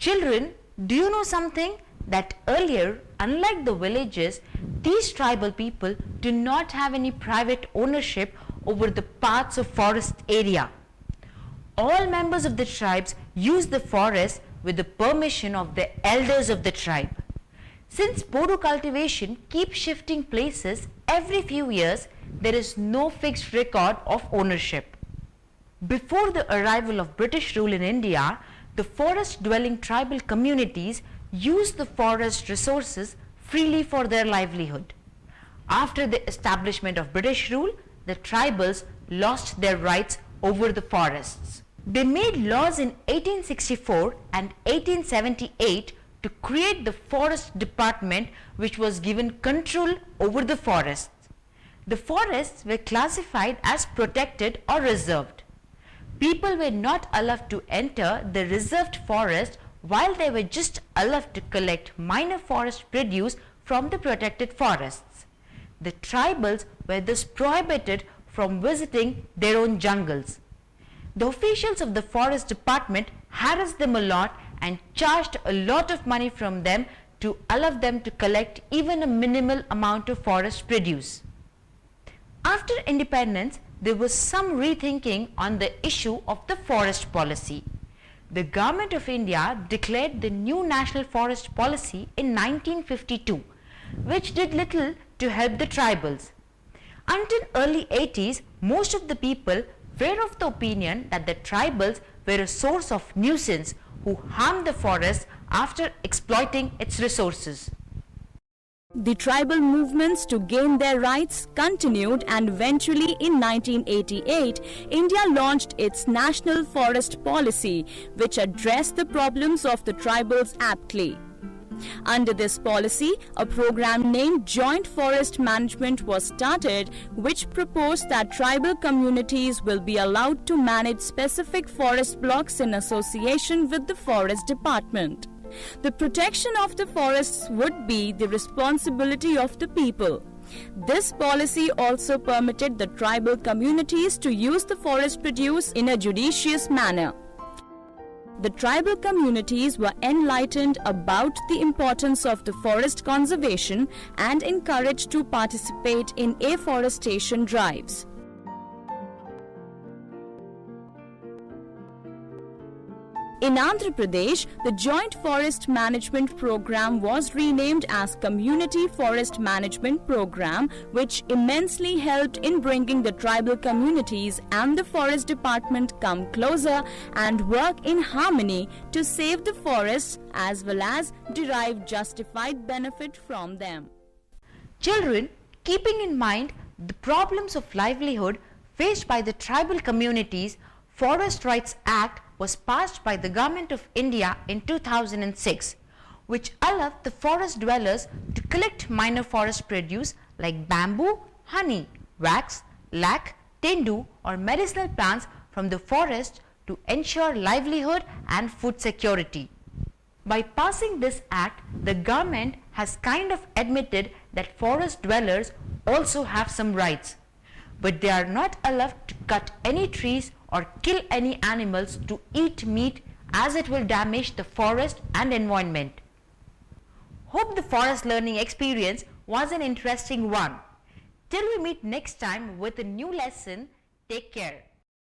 Children, do you know something? That earlier, unlike the villages, these tribal people do not have any private ownership over the parts of forest area. All members of the tribes use the forest with the permission of the elders of the tribe. Since Bodo cultivation keeps shifting places every few years, there is no fixed record of ownership. Before the arrival of British rule in India, the forest-dwelling tribal communities used the forest resources freely for their livelihood. After the establishment of British rule, the tribals lost their rights over the forests. They made laws in 1864 and 1878 to create the Forest Department, which was given control over the forests. The forests were classified as protected or reserved. People were not allowed to enter the reserved forest, while they were just allowed to collect minor forest produce from the protected forests. The tribals were thus prohibited from visiting their own jungles. The officials of the forest department harassed them a lot and charged a lot of money from them to allow them to collect even a minimal amount of forest produce. After independence, there was some rethinking on the issue of the forest policy. The Government of India declared the new National Forest Policy in 1952, which did little to help the tribals. Until early 80s, most of the people were of the opinion that the tribals were a source of nuisance who harmed the forest after exploiting its resources. The tribal movements to gain their rights continued, and eventually in 1988, India launched its National Forest Policy, which addressed the problems of the tribals aptly. Under this policy, a program named Joint Forest Management was started, which proposed that tribal communities will be allowed to manage specific forest blocks in association with the Forest Department. The protection of the forests would be the responsibility of the people. This policy also permitted the tribal communities to use the forest produce in a judicious manner. The tribal communities were enlightened about the importance of the forest conservation and encouraged to participate in afforestation drives. In Andhra Pradesh, the Joint Forest Management Program was renamed as Community Forest Management Program, which immensely helped in bringing the tribal communities and the Forest Department come closer and work in harmony to save the forests as well as derive justified benefit from them. Children, keeping in mind the problems of livelihood faced by the tribal communities, Forest Rights Act was passed by the Government of India in 2006, which allowed the forest dwellers to collect minor forest produce like bamboo, honey, wax, lac, tendu or medicinal plants from the forest to ensure livelihood and food security. By passing this act, the government has kind of admitted that forest dwellers also have some rights, but they are not allowed to cut any trees or kill any animals to eat meat, as it will damage the forest and environment. Hope the forest learning experience was an interesting one. Till we meet next time with a new lesson, take care.